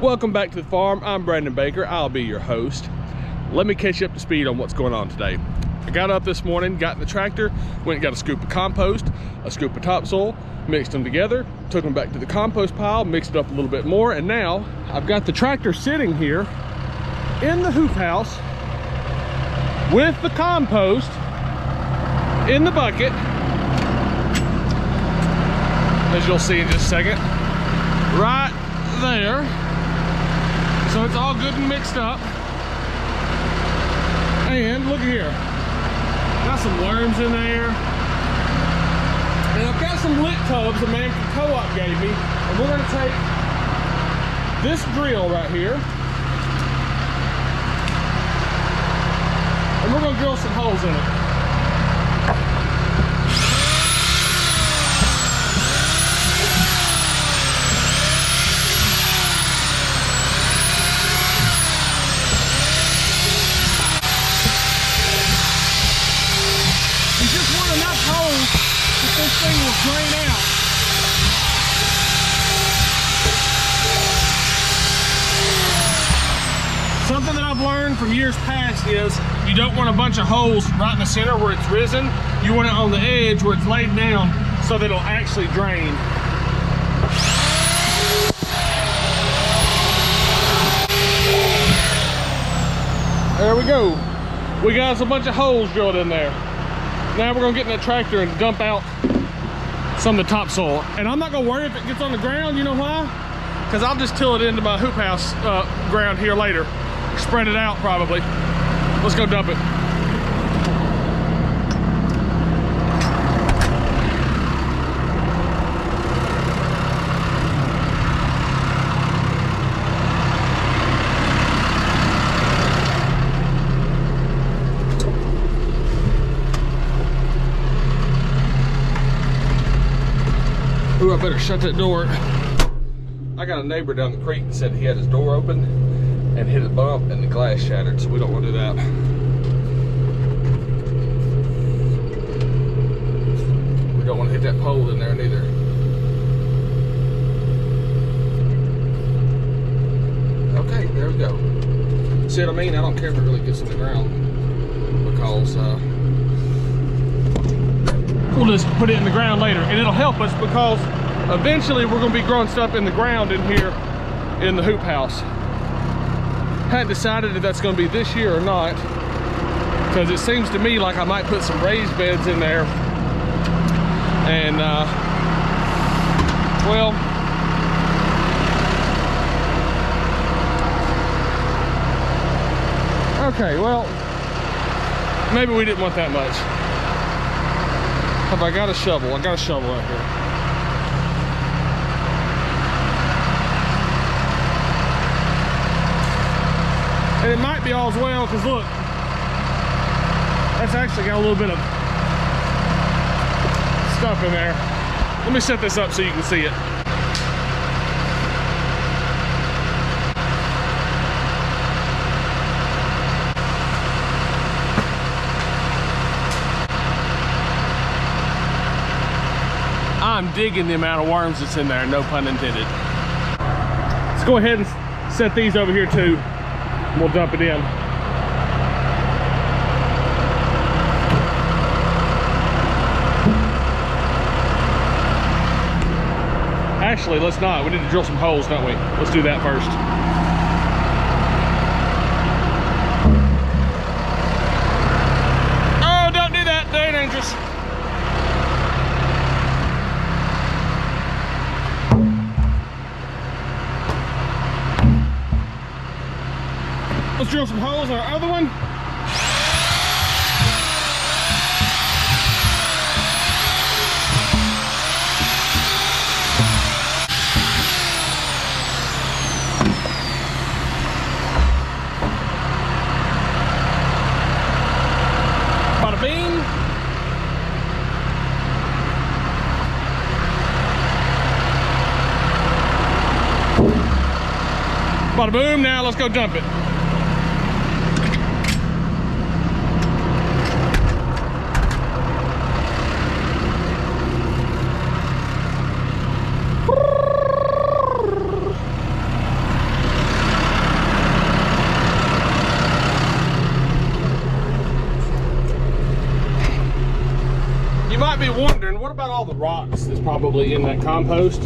Welcome back to the farm. I'm Brandon Baker. I'll be your host. Let me catch you up to speed on what's going on today. I got up this morning, got in the tractor, went and got a scoop of compost, a scoop of topsoil, mixed them together, took them back to the compost pile, mixed it up a little bit more, and now I've got the tractor sitting here in the hoop house with the compost in the bucket, as you'll see in just a second, right there. So it's all good and mixed up. And look here, got some worms in there. And I've got some lick tubs a man from Co-op gave me. And we're gonna take this drill right here, and we're gonna drill some holes in it. This thing will drain out. Something that I've learned from years past is you don't want a bunch of holes right in the center where it's risen. You want it on the edge where it's laid down so that it'll actually drain. There we go. We got us a bunch of holes drilled in there. Now we're gonna get in that tractor and dump out some of the topsoil. And I'm not gonna worry if it gets on the ground, you know why? Because I'll just till it into my hoop house ground here later. Spread it out probably. Let's go dump it. Ooh, I better shut that door. I got a neighbor down the creek that said he had his door open and hit a bump and the glass shattered, so we don't want to do that. We don't want to hit that pole in there neither. Okay, there we go. See what I mean? I don't care if it really gets in the ground, because we'll just put it in the ground later, and it'll help us because eventually we're going to be growing stuff in the ground in here in the hoop house. Hadn't decided if that's going to be this year or not, because it seems to me like I might put some raised beds in there. And well, okay, well, maybe we didn't want that much. Have I got a shovel? I got a shovel right here. And it might be all's well, because look, that's actually got a little bit of stuff in there. Let me set this up so you can see it. I'm digging the amount of worms that's in there, no pun intended. Let's go ahead and set these over here too, and we'll dump it in. Actually, let's not. We need to drill some holes, don't we? Let's do that first. Oh, don't do that. Very dangerous. Let's drill some holes in our other one. Bada bing. Bada boom. Now let's go dump it. rocks that's probably in that compost.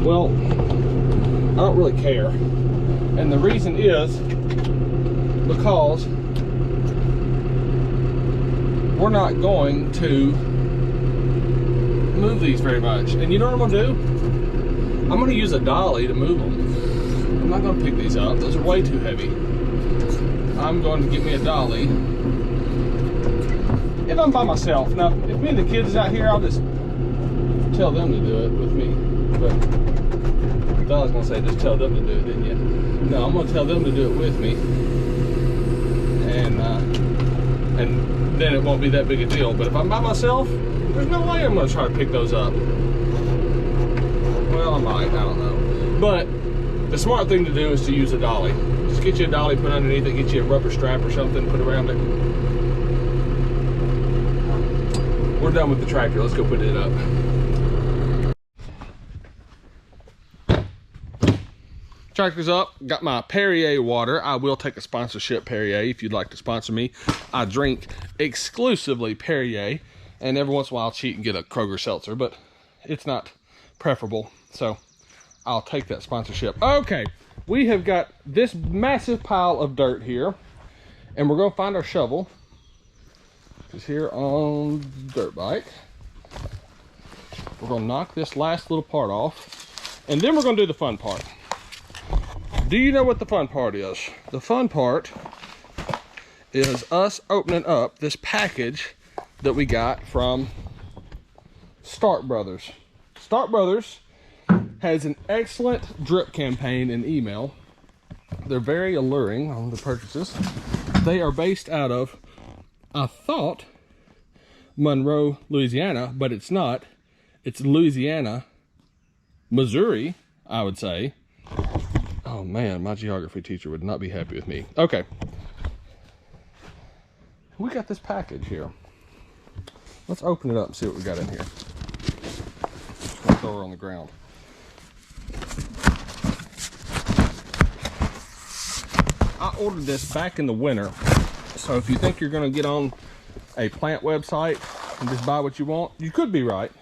Well, I don't really care. And the reason is because we're not going to move these very much. And you know what I'm gonna do? I'm gonna use a dolly to move them. I'm not gonna pick these up. Those are way too heavy. I'm going to get me a dolly. If I'm by myself. Now, if me and the kids is out here, I'll just tell them to do it with me. But I thought I was gonna say just tell them to do it, didn't you? No, I'm gonna tell them to do it with me. And then it won't be that big a deal. But if I'm by myself, there's no way I'm gonna try to pick those up. Well, I might, I don't know. But the smart thing to do is to use a dolly. Just get you a dolly, put underneath it, get you a rubber strap or something, put around it. We're done with the tractor. Let's go put it up. Tractor's up. Got my Perrier water. I will take a sponsorship, Perrier, if you'd like to sponsor me. I drink exclusively Perrier, and every once in a while I'll cheat and get a Kroger seltzer, but it's not preferable, so I'll take that sponsorship. Okay, we have got this massive pile of dirt here, and we're gonna find our shovel. It's here on the dirt bike. We're gonna knock this last little part off, and then we're gonna do the fun part. Do you know what the fun part is? The fun part is us opening up this package that we got from Stark Brothers. Stark Brothers has an excellent drip campaign in email. They're very alluring on the purchases. They are based out of, I thought, Monroe, Louisiana, but it's not. It's Louisiana, Missouri, I would say. Oh man, my geography teacher would not be happy with me. Okay. We got this package here. Let's open it up and see what we got in here. Just gonna throw her on the ground. I ordered this back in the winter. So if you think you're gonna get on a plant website and just buy what you want, you could be right.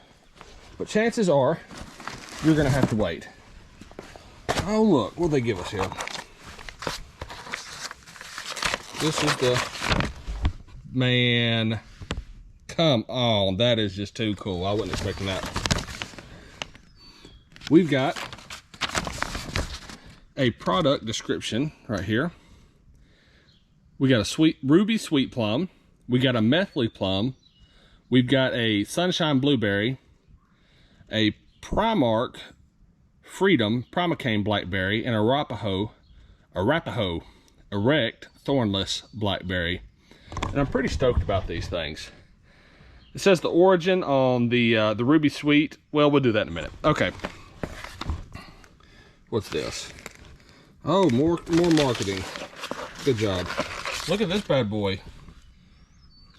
But chances are, you're gonna have to wait. Oh look, what they give us here? This is the, man, come on, that is just too cool. I wasn't expecting that. We've got a product description right here. We got a sweet ruby sweet plum. We got a methley plum. We've got a sunshine blueberry, a Primark Freedom Primocane blackberry, and Arapaho erect thornless blackberry. And I'm pretty stoked about these things. It says the origin on the ruby sweet. Well, we'll do that in a minute. Okay. What's this? Oh, more marketing. Good job. Look at this bad boy.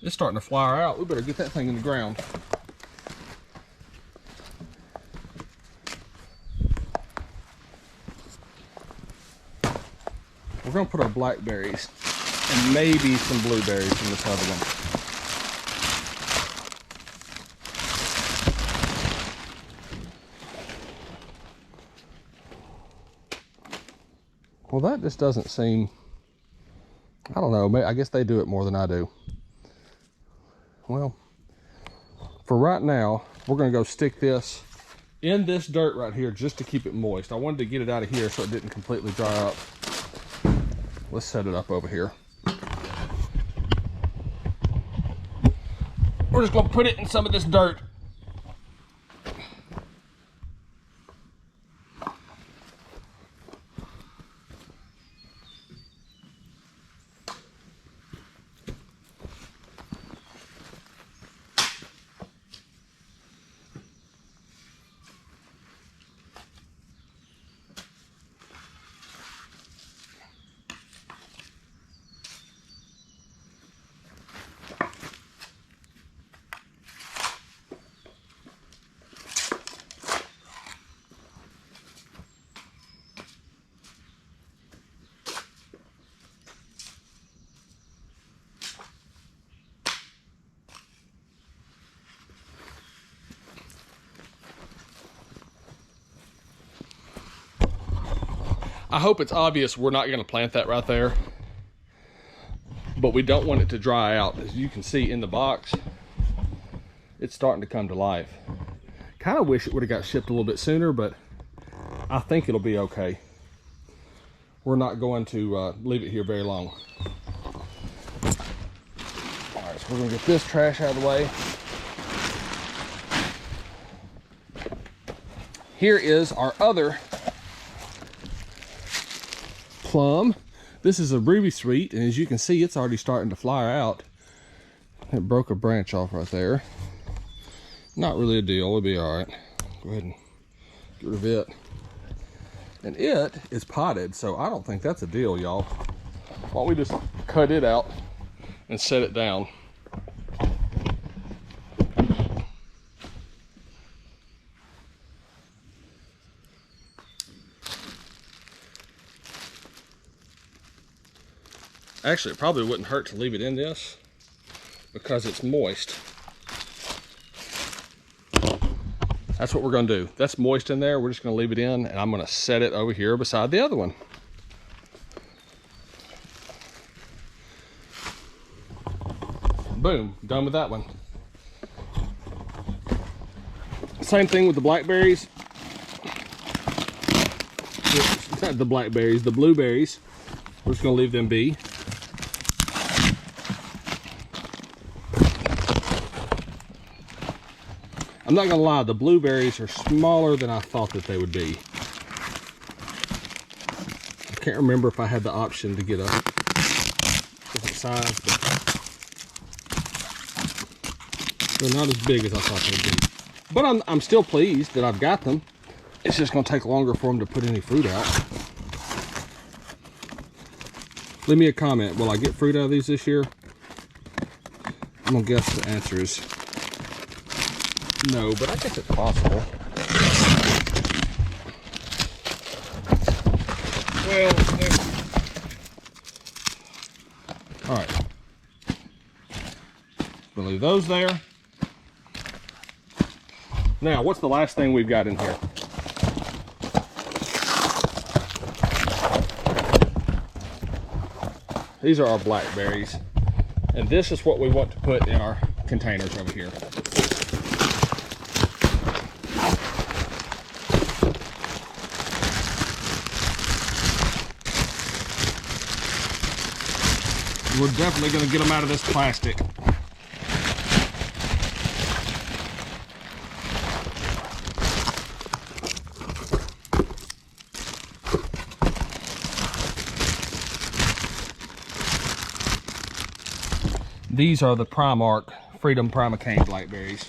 It's starting to flower out. We better get that thing in the ground. We're gonna put our blackberries and maybe some blueberries in this other one. Well, that just doesn't seem, I don't know, I guess they do it more than I do. Well, for right now, we're gonna go stick this in this dirt right here just to keep it moist. I wanted to get it out of here so it didn't completely dry up. Let's set it up over here. We're just gonna put it in some of this dirt. I hope it's obvious we're not gonna plant that right there, but we don't want it to dry out. As you can see in the box, it's starting to come to life. Kind of wish it would have got shipped a little bit sooner, but I think it'll be okay. We're not going to leave it here very long. All right, so we're gonna get this trash out of the way. Here is our other plum. This is a ruby sweet, and as you can see, it's already starting to flower out. It broke a branch off right there. Not really a deal, it'll be all right. Go ahead and get rid of it. And it is potted, so I don't think that's a deal, y'all. Why don't we just cut it out and set it down. Actually, it probably wouldn't hurt to leave it in this because it's moist. That's what we're gonna do. That's moist in there. We're just gonna leave it in, and I'm gonna set it over here beside the other one. Boom, done with that one. Same thing with the blackberries. Not the blackberries, the blueberries. We're just gonna leave them be. I'm not gonna lie, the blueberries are smaller than I thought that they would be. I can't remember if I had the option to get a different size, but they're not as big as I thought they'd be. But I'm still pleased that I've got them. It's just gonna take longer for them to put any fruit out. Leave me a comment, will I get fruit out of these this year? I'm gonna guess the answer is no, but I guess it's possible. Well, all right. We'll leave those there. Now, what's the last thing we've got in here? These are our blackberries. And this is what we want to put in our containers over here. We're definitely going to get them out of this plastic. These are the Primark Freedom Primacane blackberries.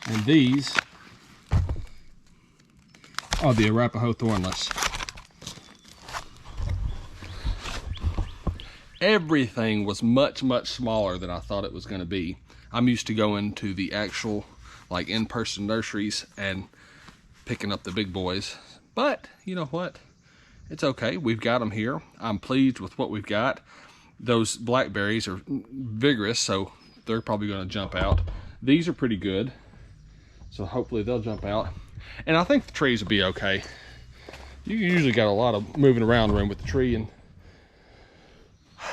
And these are the Arapaho Thornless. Everything was much, much smaller than I thought it was going to be. I'm used to going to the actual, like, in-person nurseries and picking up the big boys. But, you know what? It's okay. We've got them here. I'm pleased with what we've got. Those blackberries are vigorous, so they're probably going to jump out. These are pretty good, so hopefully they'll jump out. And I think the trees will be okay. You usually got a lot of moving around room with the tree, and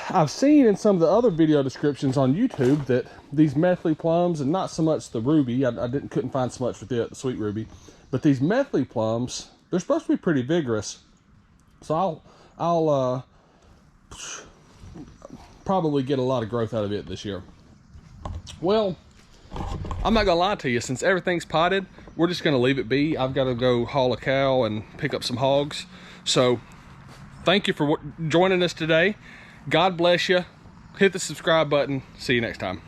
I've seen in some of the other video descriptions on YouTube that these methley plums, and not so much the ruby, I couldn't find so much with the sweet ruby, but these methley plums, they're supposed to be pretty vigorous. So I'll probably get a lot of growth out of it this year. Well, I'm not gonna lie to you, since everything's potted, we're just gonna leave it be. I've got to go haul a cow and pick up some hogs. So thank you for joining us today. God bless you. Hit the subscribe button. See you next time.